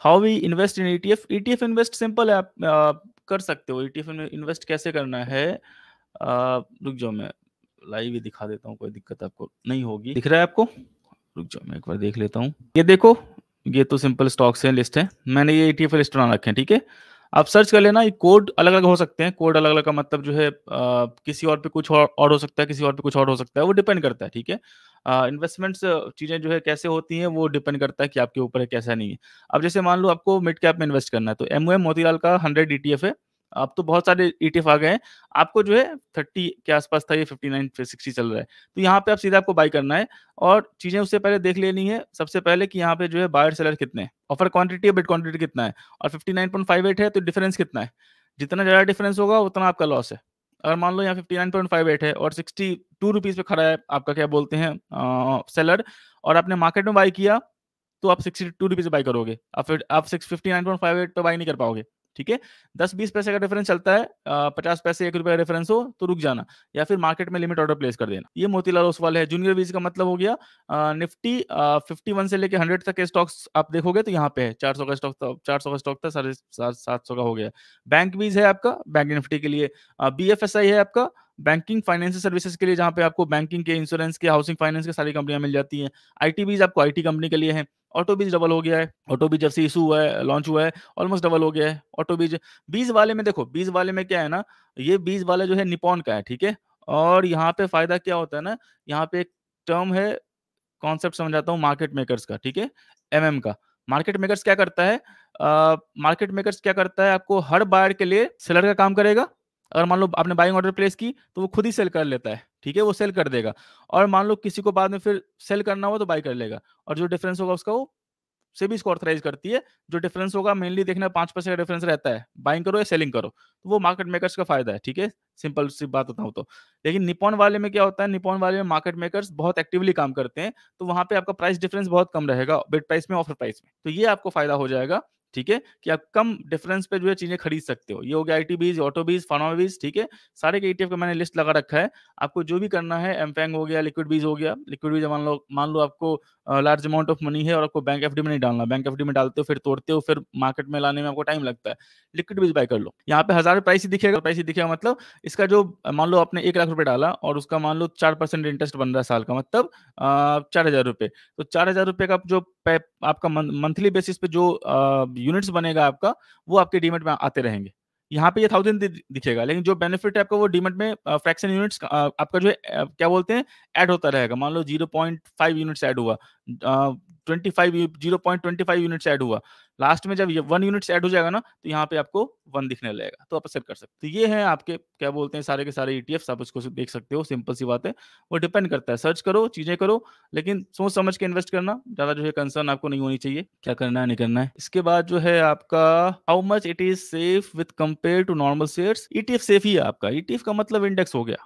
How we invest in ETF. ETF invest simple है, आप कर सकते हो। ईटीएफ में इन्वेस्ट कैसे करना है, रुक जाओ मैं लाइव ही दिखा देता हूँ, कोई दिक्कत आपको नहीं होगी। दिख रहा है आपको? रुक जाओ मैं एक बार देख लेता हूँ। ये देखो, ये तो सिंपल स्टॉक्स है, लिस्ट है, मैंने ये ईटीएफ लिस्ट बना रखे हैं, ठीक है। आप सर्च कर लेना, ये कोड अलग अलग हो सकते हैं। कोड अलग अलग का मतलब जो है किसी और पे कुछ और हो सकता है, किसी और पे कुछ और हो सकता है, वो डिपेंड करता है, ठीक है। इन्वेस्टमेंट्स चीज़ें जो है कैसे होती हैं वो डिपेंड करता है कि आपके ऊपर है कैसा नहीं है। अब जैसे मान लो आपको मिड कैप में इन्वेस्ट करना है, तो एमओएम मोतीलाल का 100 ईटीएफ है। अब तो बहुत सारे ईटीएफ आ गए हैं, आपको जो है 30 के आसपास था, ये 59 फिर 60 चल रहा है। तो यहाँ पे आप सीधा आपको बाय करना है और चीज़ें उससे पहले देख लेनी है सबसे पहले कि यहाँ पे जो है बायर सेलर कितने हैं, ऑफर क्वांटिटी और बिड क्वांटिटी कितना है, और 59.58 है तो डिफरेंस कितना है। जितना ज़्यादा डिफरेंस होगा उतना आपका लॉस है। अगर मान लो यहाँ 59.58 है और 62 रुपीज़ पे खड़ा है आपका क्या बोलते हैं सेलर, और आपने मार्केट में बाय किया, तो आप 62 रुपीज़ बाय करोगे। अब फिर आप 59.58 पे बाय नहीं कर पाओगे, ठीक है। 10-20 पैसे का डिफरेंस चलता है, 50 पैसे ₹1 का डिफरेंस हो तो रुक जाना, या फिर मार्केट में लिमिट ऑर्डर प्लेस कर देना। ये मोतीलाल ओसवाल है। जूनियर बीज का मतलब हो गया निफ्टी 51 से लेके 100 तक के स्टॉक्स आप देखोगे तो यहाँ पे है। 400 का स्टॉक था, 400 का स्टॉक था, 750 का हो गया। बैंक बीज है आपका बैंक निफ्टी के लिए। बीएफएसआई है आपका बैंकिंग फाइनेंशियल सर्विसेज के लिए, जहाँ पे आपको बैंकिंग के, इंश्योरेंस के, हाउसिंग फाइनेंस के सारी कंपनियां मिल जाती हैं। आईटी बीज आपको आईटी कंपनी के लिए है। ऑटो बीज डबल हो गया है। ऑटो बीज जब से इशू हुआ है, लॉन्च हुआ है, ऑलमोस्ट डबल हो गया है ऑटो बीज। बीज वाले में देखो, बीज वाले में क्या है ना, ये बीज वाला जो है निपॉन का है, ठीक है। और यहाँ पे फायदा क्या होता है ना, यहाँ पे एक टर्म है, कॉन्सेप्ट समझाता हूँ मार्केट मेकर्स का, ठीक है। एमएम का। मार्केट मेकर्स क्या करता है, मार्केट मेकर्स क्या करता है, आपको हर बायर के लिए सेलर का काम करेगा। अगर मान लो आपने बाइंग ऑर्डर प्लेस की तो वो खुद ही सेल कर लेता है, ठीक है, वो सेल कर देगा। और मान लो किसी को बाद में फिर सेल करना हो तो बाई कर लेगा, और जो डिफरेंस होगा उसका वो सेबी इसको ऑथराइज करती है। जो डिफरेंस होगा मेनली देखना 5% का डिफरेंस रहता है, बाइंग करो या सेलिंग करो, तो वो मार्केट मेकर्स का फायदा है, ठीक है। सिंपल सी बात बताऊं तो। लेकिन निपॉन वाले में क्या होता है, निपॉन वाले में मार्केट मेकर्स बहुत एक्टिवली काम करते हैं, तो वहां पे आपका प्राइस डिफरेंस बहुत कम रहेगा बिड प्राइस में, ऑफर प्राइस में, तो ये आपको फायदा हो जाएगा, ठीक है, कि आप कम डिफरेंस पे जो है चीजें खरीद सकते हो। ये हो गया आईटी बीज, ऑटो बीज, फार्मा बीज, ठीक है। सारे के ईटीएफ का मैंने लिस्ट लगा रखा है। आपको जो भी करना है, एमफैंग हो गया, लिक्विड बीज हो गया। लिक्विड बीज मान लो आपको लार्ज अमाउंट ऑफ मनी है और आपको बैंक एफडी में नहीं डालना, बैंक एफडी में डालते हो फिर तोड़ते हो, फिर मार्केट में लाने में आपको टाइम लगता है। लिक्विड बीज बाय कर लो, यहाँ पे 1000 प्राइस ही दिखेगा, प्राइस ही दिखेगा, मतलब इसका जो मान लो आपने 1 लाख रुपए डाला और उसका मान लो 4% इंटरेस्ट बन रहा है साल का, मतलब 4000 रुपए। तो 4000 रुपए का जो आपका मंथली बेसिस पे जो यूनिट्स बनेगा आपका, वो आपके डीमेट में आते रहेंगे। यहाँ पे ये 1000 दिखेगा, लेकिन जो बेनिफिट है आपका वो डीमेट में फ्रैक्शन यूनिट्स आपका जो है क्या बोलते हैं, ऐड होता रहेगा। मान लो 0.5 यूनिट्स ऐड हुआ, 0.25 यूनिट्स ऐड हुआ, लास्ट में जब ये 1 यूनिट्स ऐड हो जाएगा ना, तो यहाँ पे आपको 1 दिखने लगेगा, तो आप सेट कर सकते हो। तो ये है आपके क्या बोलते हैं सारे के सारे ईटीएफ्स, आप इसको देख सकते हो, सिंपल सी बात है। वो डिपेंड करता है, सर्च करो, चीजें करो, लेकिन सोच समझ के इन्वेस्ट करना, ज्यादा जो है कंसर्न आपको नहीं होनी चाहिए क्या करना है नहीं करना है। इसके बाद जो है आपका how much it is safe with compare to normal shares. ETF safe ही है आपका। ईटीएफ का मतलब इंडेक्स हो गया,